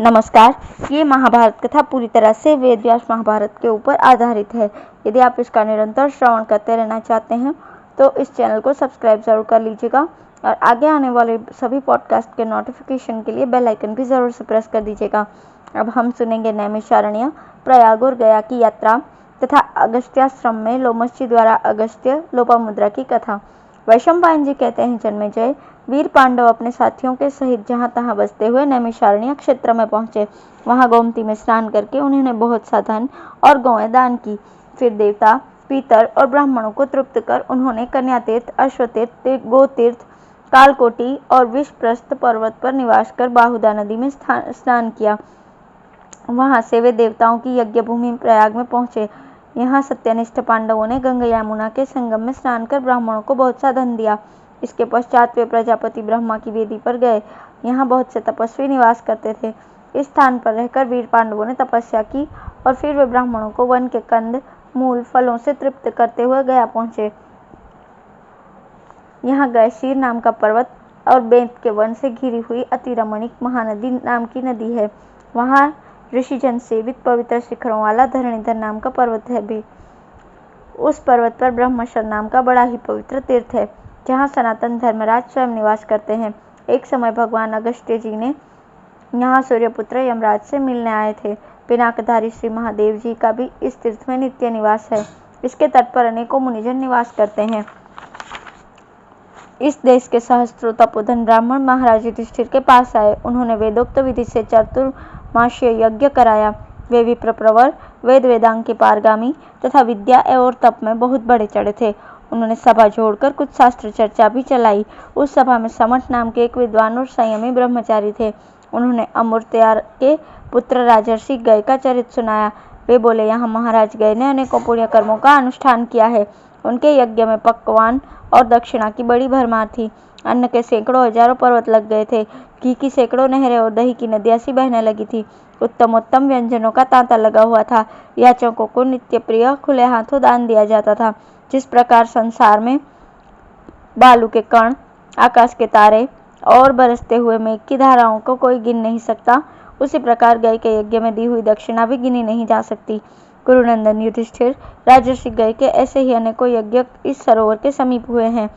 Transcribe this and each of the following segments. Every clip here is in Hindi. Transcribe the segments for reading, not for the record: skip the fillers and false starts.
नमस्कार। ये महाभारत कथा पूरी तरह से वेद व्यास महाभारत के ऊपर आधारित है। यदि आप इसका निरंतर श्रवण करते रहना चाहते हैं तो इस चैनल को सब्सक्राइब जरूर कर लीजिएगा और आगे आने वाले सभी पॉडकास्ट के नोटिफिकेशन के लिए बेल आइकन भी जरूर से प्रेस कर दीजिएगा। अब हम सुनेंगे नैमिषारण्य, प्रयाग और गया की यात्रा तथा अगस्त्याश्रम में लोमश द्वारा अगस्त्य लोपामुद्रा की कथा। वैशंपायन जी कहते हैं, जन्मेजय वीर पांडव अपने साथियों के सहित जहां तहां बसते हुए नैमिषारण्य क्षेत्र में पहुंचे। वहां गोमती में स्नान करके उन्होंने बहुत सा धन और गौएं दान की। फिर देवता, पीतर और ब्राह्मणों को तृप्त कर उन्होंने कन्यातीर्थ, अश्वतीर्थ, गोतीर्थ, कालकोटि और विषप्रस्थ पर्वत पर निवास कर बाहुदा नदी में स्नान किया। वहां से वे देवताओं की यज्ञ भूमि प्रयाग में पहुंचे। यहाँ सत्यनिष्ठ पांडवों ने गंगा यमुना के संगम में स्नान कर ब्राह्मणों को बहुत सा धन दिया। इसके पश्चात वे प्रजापति ब्रह्मा की वेदी पर गए। यहाँ बहुत से तपस्वी निवास करते थे। इस स्थान पर रहकर वीर पांडवों ने तपस्या की और फिर वे ब्राह्मणों को वन के कंद, मूल, फलों से तृप्त करते हुए गया पहुंचे। यहाँ गयशीर नाम का पर्वत और बेंत के वन से घिरी हुई अति रमणीक महानदी नाम की नदी है। वहाँ ऋषिजन सेवित पवित्र शिखरों वाला धरणीधर नाम का पर्वत है भी। उस पर्वत पर ब्रह्मशर नाम का बड़ा ही पवित्र तीर्थ है, जहाँ सनातन धर्मराज स्वयं निवास करते हैं। एक समय भगवान अगस्त्य जी ने यहाँ सूर्यपुत्र यमराज से मिलने आए थे। पिनाकधारी श्री महादेव जी का भी इस तीर्थ में नित्य निवास है। इसके तट पर अनेकों मुनिजन निवास करते हैं। इस देश के सहस्त्रों तपोधन ब्राह्मण महाराज युधिष्ठिर के पास आए। उन्होंने वेदोक्त विधि से चतुर्मासीय यज्ञ कराया। वे विप्र प्रवर, वेद वेदांग के पारगामी तथा विद्या और तप में बहुत बड़े चढ़े थे। उन्होंने सभा जोड़कर कुछ शास्त्र चर्चा भी चलाई। उस सभा में समठ नाम के एक विद्वान और संयमी ब्रह्मचारी थे। उन्होंने अमृतयार के पुत्र राजर्षि गय का चरित्र सुनाया। वे बोले, यहाँ महाराज गय ने अनेकों पुण्य कर्मों का अनुष्ठान किया है। उनके यज्ञ में पकवान और दक्षिणा की बड़ी भरमार थी। अन्न के सैकड़ों हजारों पर्वत लग गए थे। घी की सैकड़ों नहरें और दही की नदियां सी बहने लगी थी। उत्तमोत्तम व्यंजनों का तांता लगा हुआ था। याचकों को नित्य प्रिय खुले हाथों दान दिया जाता था। जिस प्रकार संसार में बालू के कण, आकाश के तारे और बरसते हुए मेघ की धाराओं को कोई गिन नहीं सकता, उसी प्रकार गय के यज्ञ में दी हुई दक्षिणा भी गिनी नहीं जा सकती। गुरुनंदन युधिष्ठिर, राजर्षि गय के ऐसे ही अनेकों यज्ञ इस सरोवर के समीप हुए हैं।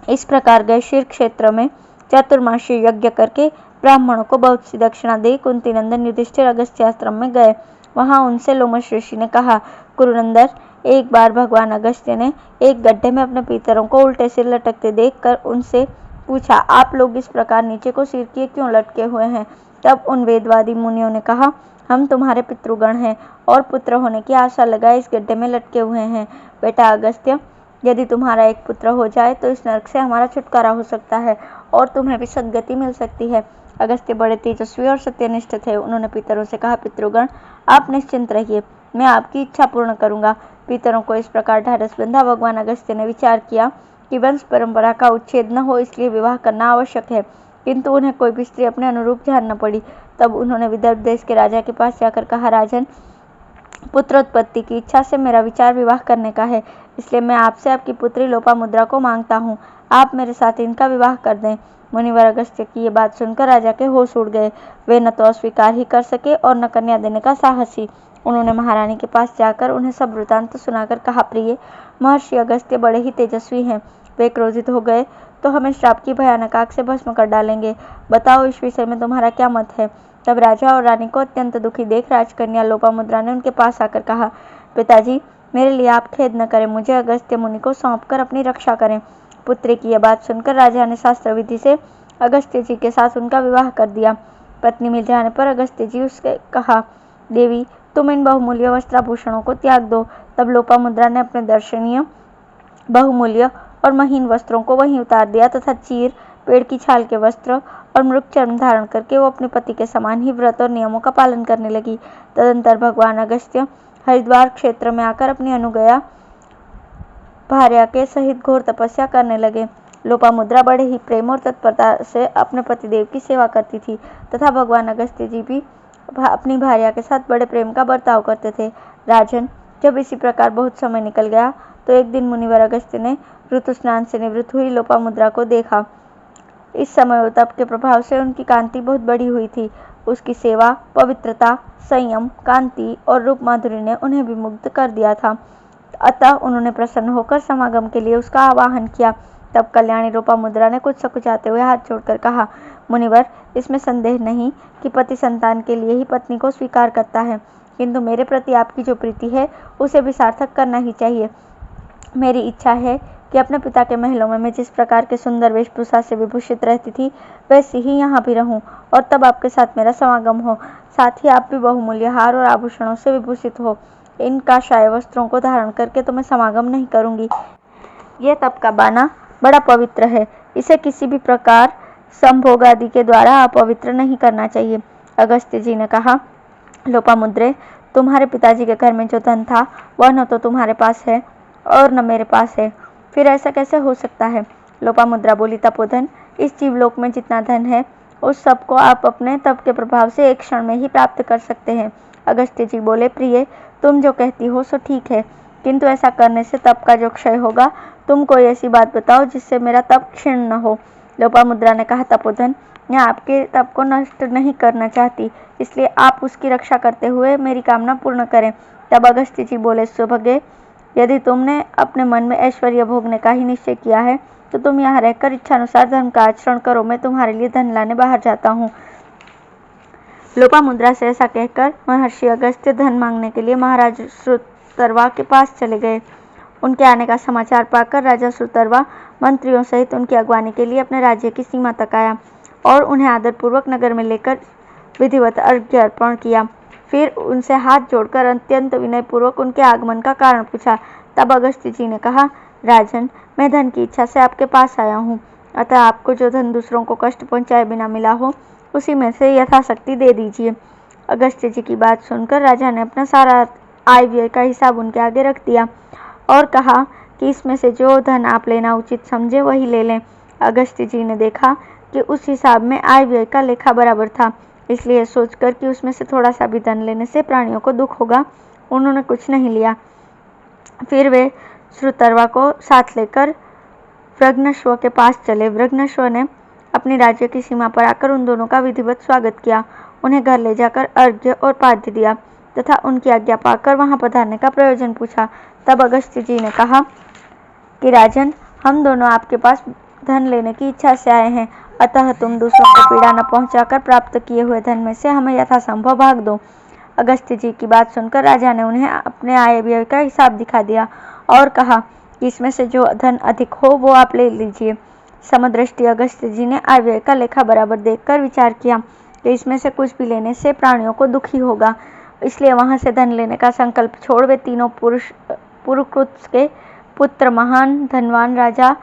इस प्रकार गयशीर क्षेत्र में चतुर्मासीय यज्ञ करके ब्राह्मणों को बहुत सी दक्षिणा दे कुंती नंदन युधिष्ठिर अगस्त्याश्रम में गए। वहां उनसे लोमश ऋषि ने कहा, गुरुनंदन, एक बार भगवान अगस्त्य ने एक गड्ढे में अपने पितरों को उल्टे सिर लटकते देखकर उनसे पूछा, आप लोग इस प्रकार नीचे को सिर किए क्यों लटके हुए हैं? तब उन वेदवादी मुनियों ने कहा, हम तुम्हारे पितृगण हैं और पुत्र होने की आशा लगाए इस गड्ढे में लटके हुए हैं। बेटा अगस्त्य, यदि तुम्हारा एक पुत्र हो जाए तो इस नरक से हमारा छुटकारा हो सकता है और तुम्हें भी सद्गति मिल सकती है। अगस्त्य बड़े तेजस्वी और सत्यनिष्ठ थे। उन्होंने पितरों से कहा, पितृगण, आप निश्चिंत रहिए, मैं आपकी इच्छा पूर्ण करूंगा। पितरों को इस प्रकार ढाढ़स बंधा भगवान अगस्त्य ने विचार किया कि वंश परंपरा का उच्छेद न हो, इसलिए विवाह करना आवश्यक है। किंतु उन्हें कोई भी स्त्री अपने अनुरूप ध्यान न पड़ी। तब उन्होंने विदर्भ देश के राजा के पास जाकर कहा, राजन, पुत्रोत्पत्ति की इच्छा से मेरा विचार विवाह करने का है, इसलिए मैं आपसे आपकी पुत्री लोपामुद्रा को मांगता हूँ। आप मेरे साथ इनका विवाह कर दें। मुनिवर अगस्त्य की ये बात सुनकर राजा के होश उड़ गए। वे न तो अस्वीकार ही कर सके और न कन्या देने का साहसी। उन्होंने महारानी के पास जाकर उन्हें सब वृतांत सुनाकर कहा, प्रिय, महर्षि अगस्त्य बड़े ही तेजस्वी हैं। वे क्रोधित हो गए तो हमें श्राप की भयानक आग से भस्म कर डालेंगे। बताओ, इस विषय में तुम्हारा क्या मत है? तब राजा और रानी को अत्यंत दुखी देख राजकन्या लोपामुद्रा ने उनके पास आकर कहा, पिताजी, मेरे लिए आप खेद न करें, मुझे अगस्त्य मुनि को सौंपकर अपनी रक्षा करें। पुत्री की यह बात सुनकर राजा ने शास्त्र विधि से अगस्त्य जी के साथ उनका विवाह कर दिया। पत्नी मिल जाने पर अगस्त्य जी उससे कहा, देवी, तुम इन बहुमूल्य वस्त्राभूषणों को त्याग दो। तब लोपामुद्रा ने अपने दर्शनीय, बहुमूल्य और महीन वस्त्रों को वहीं उतार दिया तथा चीर, पेड़ की छाल के वस्त्र और मृग चर्म धारण करके वो अपने पति के समान ही व्रत और नियमों का पालन करने लगी। तदंतर भगवान अगस्त्य हरिद्वार क्षेत्र में आकर अपनी अनुगया भार्या के सहित घोर तपस्या करने लगे। लोपामुद्रा बड़े ही प्रेम और तत्परता से अपने पतिदेव की सेवा करती थी तथा भगवान अगस्त्य जी भी अपनी भार्या के साथ बड़े प्रेम का बर्ताव करते थे। राजन, जब इसी प्रकार बहुत समय निकल गया तो एक दिन मुनिवर अगस्त्य ने ऋतु स्नान से निवृत्त हुई लोपामुद्रा को देखा। इस समय वो तप के प्रभाव से उनकी कांति बहुत बड़ी हुई थी। उसकी सेवा, पवित्रता, संयम, कांति और रूप माधुरी ने उन्हें भी मुग्ध कर दिया था। अतः उन्होंने प्रसन्न होकर समागम के लिए उसका आवाहन किया। तब कल्याणी लोपामुद्रा ने कुछ सकुचाते हुए हाथ जोड़कर कहा, मुनिवर, इसमें संदेह नहीं कि पति संतान के लिए ही पत्नी को स्वीकार करता है, किंतु मेरे प्रति आपकी जो प्रीति है उसे भी सार्थक करना ही चाहिए। मेरी इच्छा है कि अपने पिता के महलों में मैं जिस प्रकार के सुंदर वेशभूषा से विभूषित रहती थी वैसी ही यहाँ भी रहूं और तब आपके साथ मेरा समागम हो। साथ ही आप भी बहुमूल्य हार और आभूषणों से विभूषित हो। इन काषाय वस्त्रों को धारण करके तो मैं समागम नहीं करूंगी। यह तप का बाना बड़ा पवित्र है, इसे किसी भी प्रकार संभोग आदि के द्वारा अपवित्र नहीं करना चाहिए। अगस्त्य जी ने कहा, लोपामुद्रे, तुम्हारे पिताजी के घर में जो धन था वह न तो तुम्हारे पास है और न मेरे पास है, फिर ऐसा कैसे हो सकता है? लोपामुद्रा बोली, तपोधन, इस जीवलोक में जितना धन है उस सब को आप अपने तप के प्रभाव से एक क्षण में ही प्राप्त कर सकते हैं। अगस्त्य जी बोले, प्रिय, तुम जो कहती हो सो ठीक है, किंतु ऐसा करने से तप का जो क्षय होगा, तुम कोई ऐसी बात बताओ जिससे मेरा तप क्षीण न हो। लोपामुद्रा ने कहा, तपोधन, मैं आपके तप को नष्ट नहीं करना चाहती, इसलिए आप उसकी रक्षा करते हुए मेरी कामना पूर्ण करें। तब अगस्त्य जी बोले, सौभाग्य, यदि तुमने अपने मन में ऐश्वर्य भोगने का ही निश्चय किया है तो तुम यहाँ रहकर इच्छानुसार धर्म का आचरण करो, मैं तुम्हारे लिए धन लाने बाहर जाता हूँ। लोपामुद्रा से ऐसा कहकर महर्षि अगस्त्य धन मांगने के लिए महाराज श्रुतर्वा के पास चले गए। उनके आने का समाचार पाकर राजा श्रुतर्वा मंत्रियों सहित उनकी अगवानी के लिए अपने राज्य की सीमा तक आया और उन्हें आदरपूर्वक नगर में लेकर विधिवत अर्घ्य अर्पण किया। फिर उनसे हाथ जोड़कर अत्यंत विनयपूर्वक उनके आगमन का कारण पूछा। तब अगस्त्य जी ने कहा, राजन, मैं धन की इच्छा से आपके पास आया हूँ, अतः आपको जो धन दूसरों को कष्ट पहुँचाए बिना मिला हो उसी में से यथाशक्ति दे दीजिए। अगस्त्य जी की बात सुनकर राजा ने अपना सारा आय व्यय का हिसाब उनके आगे रख दिया और कहा कि इसमें से जो धन आप लेना उचित समझे वही ले लें। अगस्त्य जी ने देखा कि उस हिसाब में आय व्यय का लेखा बराबर था, इसलिए सोचकर कि उसमें से थोड़ा सा भी धन लेने से प्राणियों को दुख होगा, उन्होंने कुछ नहीं लिया। फिर वे श्रुतर्वा को साथ लेकर वृग्नश्व के पास चले। वृग्नश्व ने अपनी राज्य की सीमा पर आकर उन दोनों का विधिवत स्वागत किया, उन्हें घर ले जाकर अर्घ्य और पाद्य दिया तथा उनकी आज्ञा पाकर वहां पधारने का प्रयोजन पूछा। तब अगस्त्य जी ने कहा कि राजन, हम दोनों आपके पास धन लेने की इच्छा से आए हैं, अतः तुम दूसरों को पीड़ा न पहुंचाकर प्राप्त किए हुए धन में से हमें यथासंभव भाग दो। अगस्त्य जी की बात सुनकर राजा ने उन्हें अपने आय व्यय का हिसाब दिखा दिया और कहा कि इसमें से जो धन अधिक हो वो आप ले लीजिए। समदृष्टि अगस्त्य जी ने आय व्यय का लेखा बराबर देखकर विचार किया कि इसमें से कुछ भी लेने से प्राणियों को दुख ही होगा, इसलिए वहां से धन लेने का संकल्प छोड़ वे तीनों पुरुकृत के पुत्र महान धनवान राजा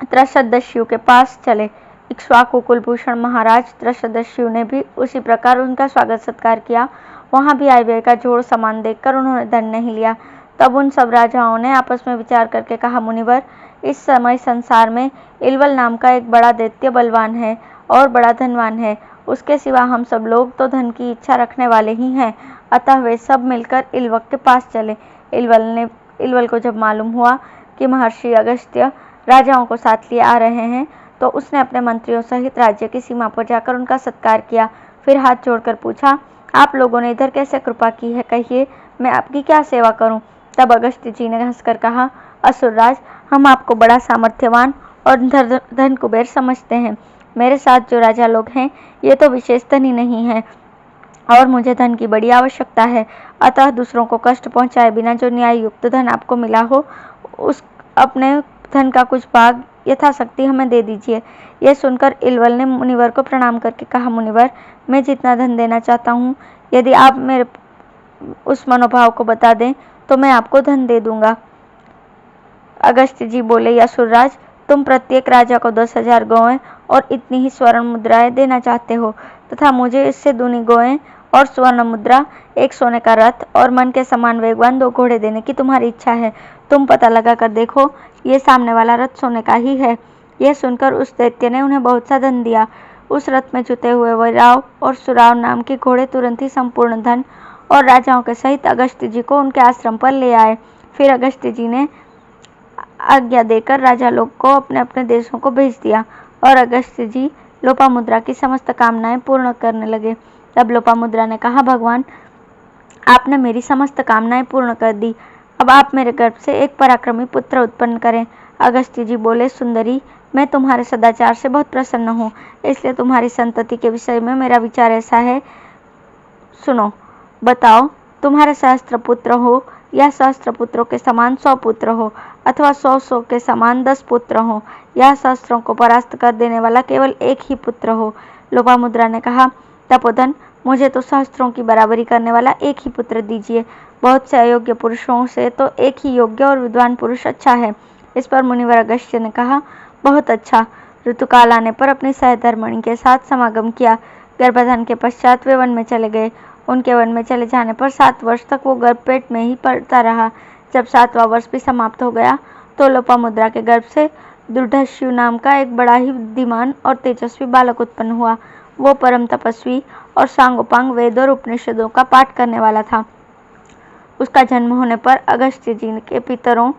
त्रसदस्यु के पास चले। इक्ष्वाकु कुलभूषण महाराज त्रसदस्यु ने भी उसी प्रकार उनका स्वागत सत्कार किया। वहां भी आय व्यय का जोड़ समान देखकर उन्होंने धन नहीं लिया। तब उन सब राजाओं ने आपस में विचार करके कहा, मुनिवर, इस समय संसार में इलवल नाम का एक बड़ा दैत्य बलवान है और बड़ा धनवान है, उसके सिवा हम सब लोग तो धन की इच्छा रखने वाले ही हैं। अतः वे सब मिलकर इलवक के पास चले। इलवल को जब मालूम हुआ कि महर्षि अगस्त्य राजाओं को साथ लिए आ रहे हैं तो उसने अपने मंत्रियों सहित राज्य की सीमा पर जाकर उनका सत्कार किया। फिर हाथ जोड़कर पूछा, आप लोगों ने इधर कैसे कृपा की है, कहिए, मैं आपकी क्या सेवा करूं? तब अगस्त्य जी ने हंसकर कहा, असुरराज, हम आपको बड़ा सामर्थ्यवान और धन कुबेर समझते हैं। मेरे साथ जो राजा लोग हैं ये तो विशेष धनी नहीं है और मुझे धन की बड़ी आवश्यकता है, अतः दूसरों को कष्ट पहुंचाए बिना जो न्याय युक्त धन आपको मिला हो उस अपने धन का कुछ भाग यथाशक्ति हमें दे दीजिए। यह सुनकर इलवल ने मुनिवर को प्रणाम करके कहा, मुनिवर, मैं जितना धन देना चाहता हूँ यदि आप मेरे उस मनोभाव को बता दें तो मैं आपको धन दे दूंगा। अगस्त्य जी बोले, असुरराज, तुम प्रत्येक राजा को 10,000 गौएं और इतनी ही स्वर्ण मुद्राएं देना चाहते हो तथा मुझे इससे दूनी गौएं और स्वर्ण मुद्रा, एक सोने का रथ और मन के समान वेगवान 2 घोड़े देने की तुम्हारी इच्छा है। तुम पता लगा कर देखो, ये सामने वाला रथ सोने का ही है। यह सुनकर उस दैत्य ने उन्हें बहुत सा धन दिया। उस रथ में जुटे हुए वीराव और सुराव नाम के घोड़े तुरंत ही संपूर्ण धन और राजाओं के सहित अगस्त्य जी को उनके आश्रम पर ले आए। फिर अगस्त्य जी ने आज्ञा देकर राजा लोग को अपने अपने देशों को भेज दिया और अगस्त्य जी लोपामुद्रा की समस्त कामनाएं पूर्ण करने लगे। तब लोपामुद्रा ने कहा, भगवान, आपने मेरी समस्त कामनाएं पूर्ण कर दी। अब आप मेरे गर्भ से एक पराक्रमी पुत्र उत्पन्न करें। अगस्त्य जी बोले, सुंदरी, मैं तुम्हारे सदाचार से बहुत प्रसन्न हूँ, इसलिए तुम्हारी संतति के विषय में मेरा विचार ऐसा है। सुनो, बताओ, तुम्हारे सहस्त्र पुत्र हो या सहस्त्र पुत्रों के समान 100 पुत्र हो, अथवा 100 के समान 10 पुत्र हो, या सहस्त्रों को परास्त कर देने वाला केवल एक ही पुत्र हो। लोपामुद्रा ने कहा, तपोधन, मुझे तो सहस्त्रों की बराबरी करने वाला एक ही पुत्र दीजिए। बहुत से अयोग्य पुरुषों से तो एक ही योग्य और विद्वान पुरुष अच्छा है। इस पर मुनिवर अगस्त्य ने कहा, बहुत अच्छा। ऋतुकाल आने पर अपनी सहधर्मणि के साथ समागम किया। गर्भाधान के पश्चात वे वन में चले गए। उनके वन में चले जाने पर 7 वर्ष तक वो गर्भ पेट में ही पड़ता रहा। जब 7वां वर्ष भी समाप्त हो गया तो लोपामुद्रा के गर्भ से दुर्धष्यु नाम का एक बड़ा ही बुद्धिमान और तेजस्वी बालक उत्पन्न हुआ। वो परम तपस्वी और सांगोपांग वेद और उपनिषदों का पाठ करने वाला था। उसका जन्म होने पर अगस्त्य जी के पितरों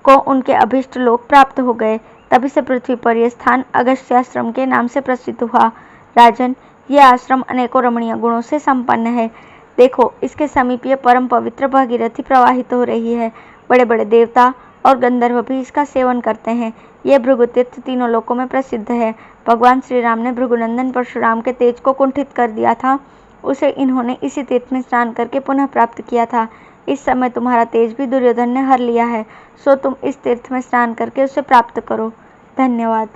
को उनके अभिष्ट लोक प्राप्त हो गए। तभी से पृथ्वी पर यह स्थान अगस्त्याश्रम के नाम से प्रसिद्ध हुआ। राजन, यह आश्रम अनेकों रमणीय गुणों से संपन्न है। देखो, इसके समीप ये परम पवित्र भागीरथी प्रवाहित हो रही है। बड़े बड़े देवता और गंधर्व भी इसका सेवन करते हैं। ये भृगु तीर्थ तीनों लोकों में प्रसिद्ध है। भगवान श्री राम ने भृगुनंदन परशुराम के तेज को कुंठित कर दिया था। उसे इन्होंने इसी तीर्थ में स्नान करके पुनः प्राप्त किया था। इस समय तुम्हारा तेज भी दुर्योधन ने हर लिया है, सो तुम इस तीर्थ में स्नान करके उसे प्राप्त करो। धन्यवाद।